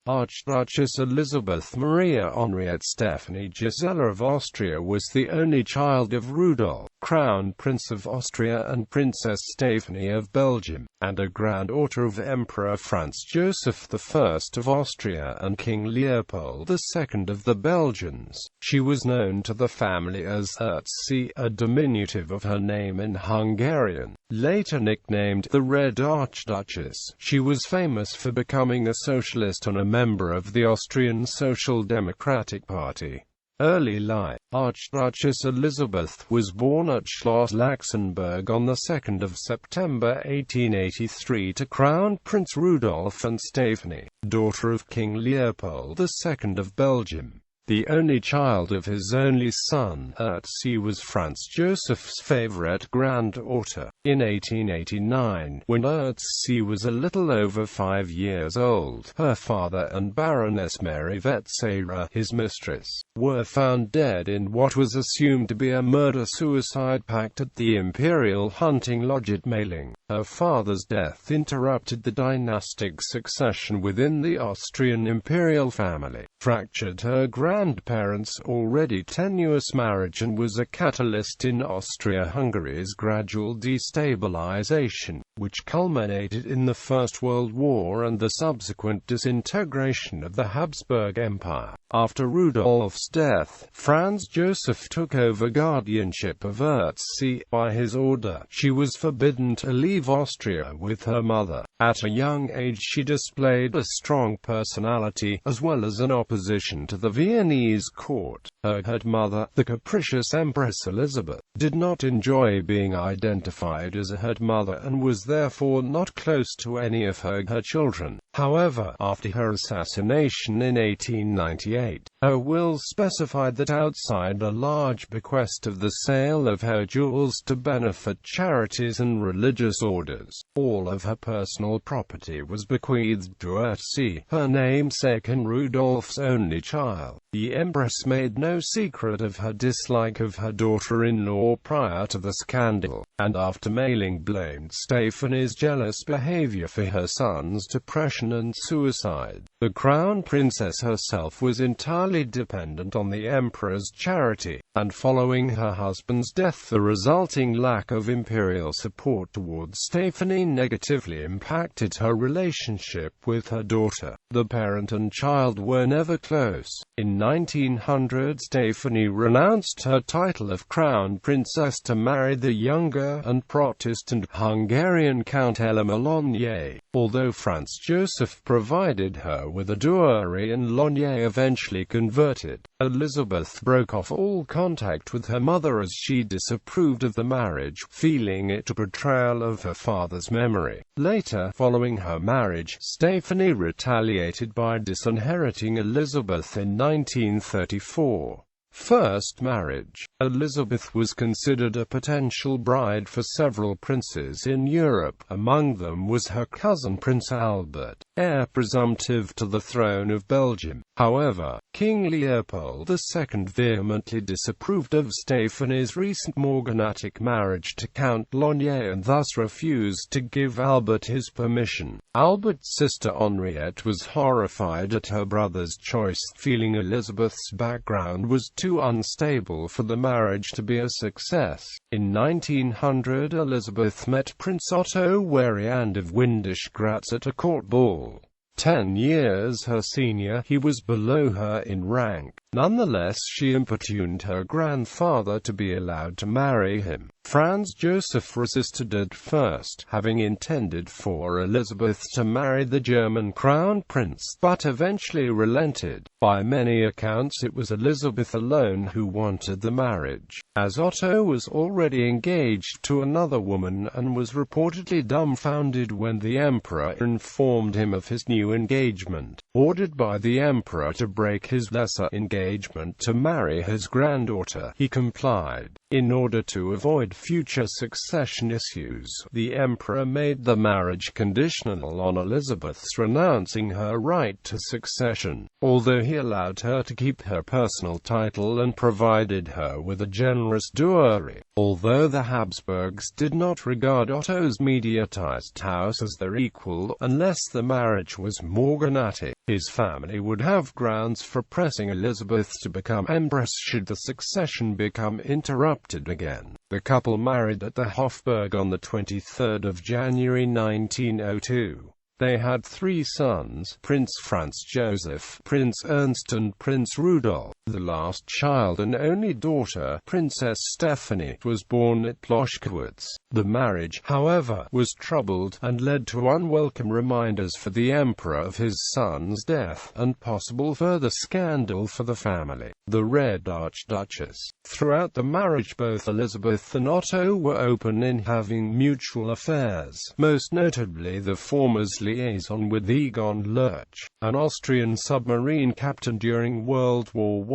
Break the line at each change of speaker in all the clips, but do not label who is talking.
Archduchess Elisabeth Maria Henriette Stéphanie Gisela of Austria was the only child of Rudolf, Crown Prince of Austria, and Princess Stéphanie of Belgium, and a granddaughter of Emperor Franz Joseph I of Austria and King Leopold II of the Belgians. She was known to the family as Erzsi, a diminutive of her name in Hungarian, later nicknamed the Red Archduchess. She was famous for becoming a socialist and a member of the Austrian Social Democratic Party. Early life. Archduchess Elisabeth was born at Schloss Laxenburg on 2 September 1883 to Crown Prince Rudolf and Stéphanie, daughter of King Leopold II of Belgium. The only child of his only son, Erzsi was Franz Joseph's favorite granddaughter. In 1889, when Erzsi was a little over 5 years old, her father and Baroness Mary Vetsera, his mistress, were found dead in what was assumed to be a murder-suicide pact at the Imperial hunting lodge at Meiling. Her father's death interrupted the dynastic succession within the Austrian imperial family, fractured her grandparents' already tenuous marriage, and was a catalyst in Austria-Hungary's gradual destabilization, which culminated in the First World War and the subsequent disintegration of the Habsburg Empire. After Rudolf's death, Franz Joseph took over guardianship of Erzsi. By his order, she was forbidden to leave Austria with her mother. At a young age she displayed a strong personality, as well as an opposition to the Viennese court. Her head mother, the capricious Empress Elizabeth, did not enjoy being identified as a head mother and was therefore not close to any of her children. However, after her assassination in 1898, her will specified that outside a large bequest of the sale of her jewels to benefit charities and religious orders, all of her personal property was bequeathed to Erzsi, her namesake and Rudolf's only child. The Empress made no secret of her dislike of her daughter-in-law prior to the scandal, and after Meiling blamed Stéphanie's jealous behavior for her son's depression and suicide. The Crown Princess herself was entirely dependent on the Emperor's charity, and following her husband's death the resulting lack of imperial support towards Stéphanie negatively impacted her relationship with her daughter. The parent and child were never close. In 1900, Stéphanie renounced her title of Crown Princess to marry the younger and Protestant Hungarian Count Elmer Lonier. Although Franz Joseph provided her with a dowry and Lonier eventually converted, Elizabeth broke off all contact with her mother as she disapproved of the marriage, feeling it a betrayal of her father's memory. Later, following her marriage, Stéphanie retaliated by disinheriting Elizabeth in 1934. First marriage. Elizabeth was considered a potential bride for several princes in Europe. Among them was her cousin Prince Albert, heir presumptive to the throne of Belgium. However, King Leopold II vehemently disapproved of Stéphanie's recent morganatic marriage to Count Lonier and thus refused to give Albert his permission. Albert's sister Henriette was horrified at her brother's choice, feeling Elizabeth's background was too unstable for the marriage to be a success. In 1900, Elizabeth met Prince Otto Weriand of Windisch-Gratz at a court ball. 10 years her senior, he was below her in rank. Nonetheless, she importuned her grandfather to be allowed to marry him. Franz Joseph resisted at first, having intended for Elizabeth to marry the German crown prince, but eventually relented. By many accounts it was Elizabeth alone who wanted the marriage, as Otto was already engaged to another woman and was reportedly dumbfounded when the emperor informed him of his new engagement. Ordered by the emperor to break his lesser engagement to marry his granddaughter, he complied. In order to avoid future succession issues, the emperor made the marriage conditional on Elizabeth's renouncing her right to succession, although he allowed her to keep her personal title and provided her with a generous dowry. Although the Habsburgs did not regard Otto's mediatized house as their equal, unless the marriage was morganatic, his family would have grounds for pressing Elizabeth to become empress should the succession become interrupted again. The couple married at the Hofburg on 23 January 1902. They had 3 sons, Prince Franz Joseph, Prince Ernst and Prince Rudolf. The last child and only daughter, Princess Stéphanie, was born at Ploshkowitz. The marriage, however, was troubled, and led to unwelcome reminders for the emperor of his son's death, and possible further scandal for the family. The Red Archduchess. Throughout the marriage both Elizabeth and Otto were open in having mutual affairs, most notably the former's liaison with Egon Lurch, an Austrian submarine captain during World War I.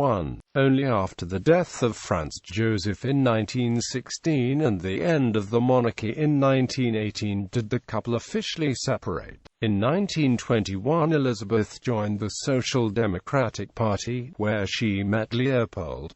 Only after the death of Franz Joseph in 1916 and the end of the monarchy in 1918 did the couple officially separate. In 1921 Elizabeth joined the Social Democratic Party, where she met Leopold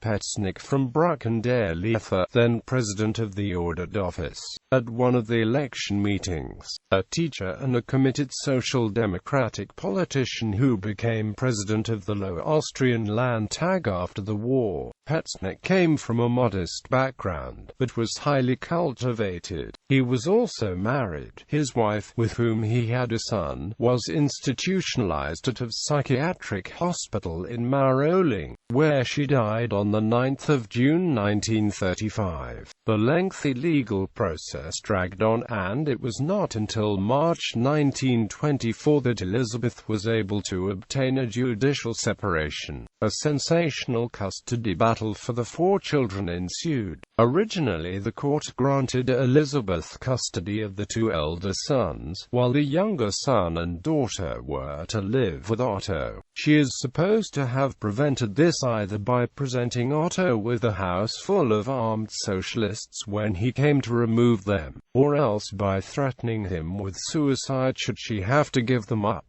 from Brackendaire-Leitha, then president of the ordered office. At one of the election meetings, a teacher and a committed Social Democratic politician who became president of the Lower Austrian Landtag after the war, Petznick came from a modest background, but was highly cultivated. He was also married. His wife, with whom he had a son, was institutionalized at a psychiatric hospital in Maroling, where she died on 9 June 1935. The lengthy legal process dragged on, and it was not until March 1924 that Elizabeth was able to obtain a judicial separation. A sensational custody battle for the 4 children ensued. Originally the court granted Elizabeth custody of the 2 elder sons, while the younger son and daughter were to live with Otto. She is supposed to have prevented this either by presenting Otto with a house full of armed socialists when he came to remove them, or else by threatening him with suicide should she have to give them up.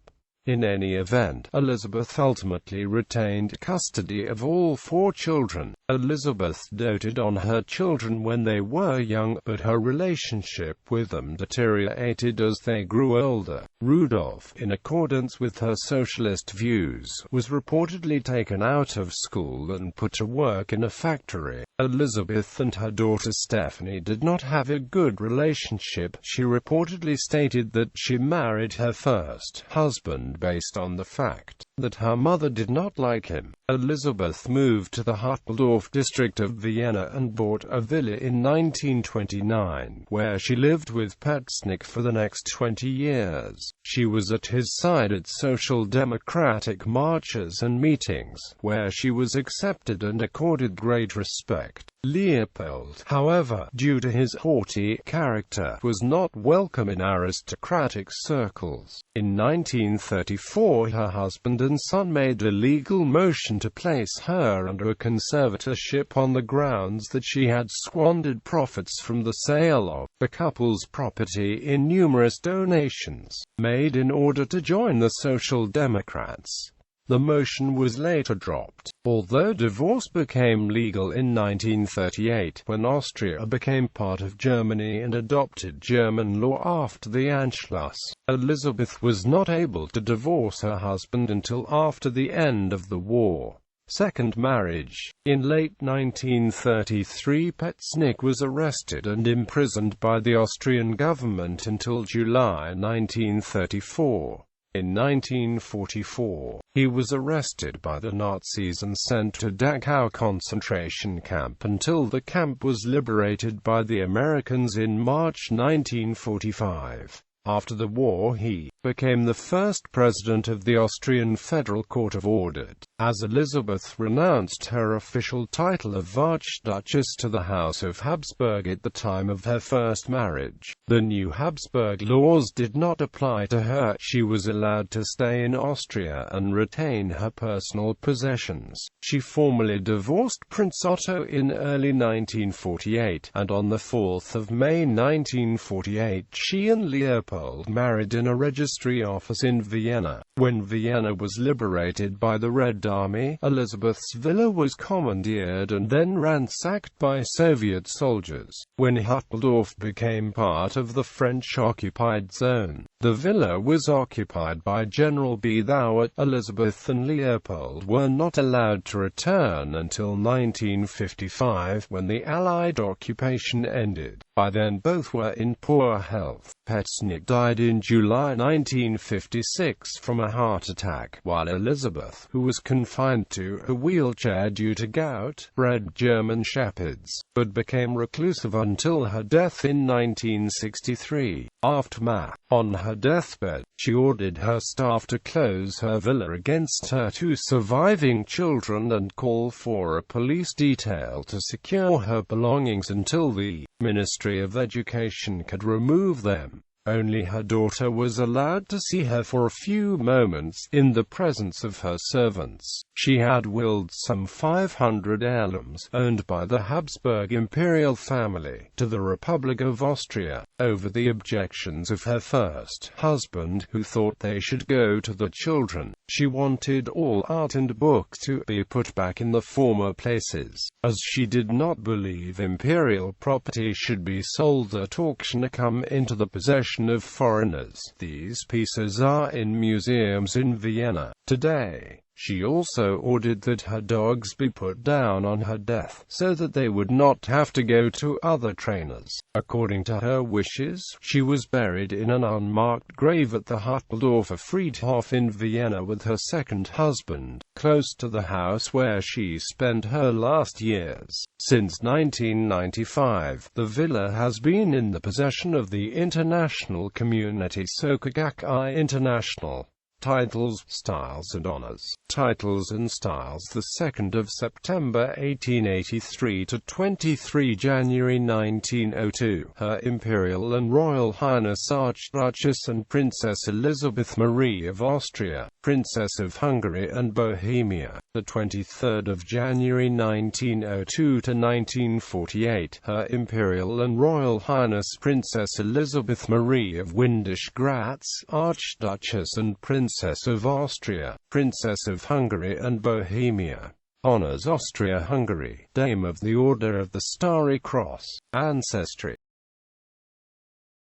In any event, Elizabeth ultimately retained custody of all 4 children. Elizabeth doted on her children when they were young, but her relationship with them deteriorated as they grew older. Rudolf, in accordance with her socialist views, was reportedly taken out of school and put to work in a factory. Elizabeth and her daughter Stéphanie did not have a good relationship. She reportedly stated that she married her first husband based on the fact that her mother did not like him. Elizabeth moved to the Huppeldorf district of Vienna and bought a villa in 1929, where she lived with Petznick for the next 20 years. She was at his side at social democratic marches and meetings, where she was accepted and accorded great respect. Leopold, however, due to his haughty character, was not welcome in aristocratic circles. In 1934 her husband and son made a legal motion to place her under a conservatorship on the grounds that she had squandered profits from the sale of the couple's property in numerous donations, made in order to join the Social Democrats. The motion was later dropped, although divorce became legal in 1938, when Austria became part of Germany and adopted German law after the Anschluss. Elizabeth was not able to divorce her husband until after the end of the war. Second marriage. In late 1933 Petznick was arrested and imprisoned by the Austrian government until July 1934. In 1944, he was arrested by the Nazis and sent to Dachau concentration camp until the camp was liberated by the Americans in March 1945. After the war he became the first president of the Austrian Federal Court of Audit, as Elizabeth renounced her official title of Archduchess to the House of Habsburg at the time of her first marriage. The new Habsburg laws did not apply to her. She was allowed to stay in Austria and retain her personal possessions. She formally divorced Prince Otto in early 1948, and on the 4th of May 1948 she and Leopold married in a registry office in Vienna. When Vienna was liberated by the Red Red Army, Elisabeth's villa was commandeered and then ransacked by Soviet soldiers. When Hütteldorf became part of the French-occupied zone, the villa was occupied by General B. Thouet. Elisabeth and Leopold were not allowed to return until 1955, when the Allied occupation ended. By then both were in poor health. Petschnik died in July 1956 from a heart attack, while Elisabeth, who was confined to a wheelchair due to gout, bred German Shepherds, but became reclusive until her death in 1963. Aftermath. On her deathbed, she ordered her staff to close her villa against her two surviving children and call for a police detail to secure her belongings until the Ministry of Education could remove them. Only her daughter was allowed to see her for a few moments, in the presence of her servants. She had willed some 500 heirlooms, owned by the Habsburg imperial family, to the Republic of Austria, over the objections of her first husband, who thought they should go to the children. She wanted all art and books to be put back in the former places, as she did not believe imperial property should be sold at auction or come into the possession of foreigners. These pieces are in museums in Vienna today. She also ordered that her dogs be put down on her death, so that they would not have to go to other trainers. According to her wishes, she was buried in an unmarked grave at the Hütteldorfer Friedhof in Vienna with her second husband, close to the house where she spent her last years. Since 1995, the villa has been in the possession of the international community Socialist International. Titles, Styles and Honors. Titles and Styles, the 2nd of September 1883 to 23 January 1902. Her Imperial and Royal Highness Archduchess and Princess Elisabeth Marie of Austria, Princess of Hungary and Bohemia, the 23rd of January 1902 to 1948. Her Imperial and Royal Highness Princess Elisabeth Marie of Windisch-Gratz, Archduchess and Princess of Austria, Princess of Hungary and Bohemia. Honors: Austria-Hungary, Dame of the Order of the Starry Cross. Ancestry.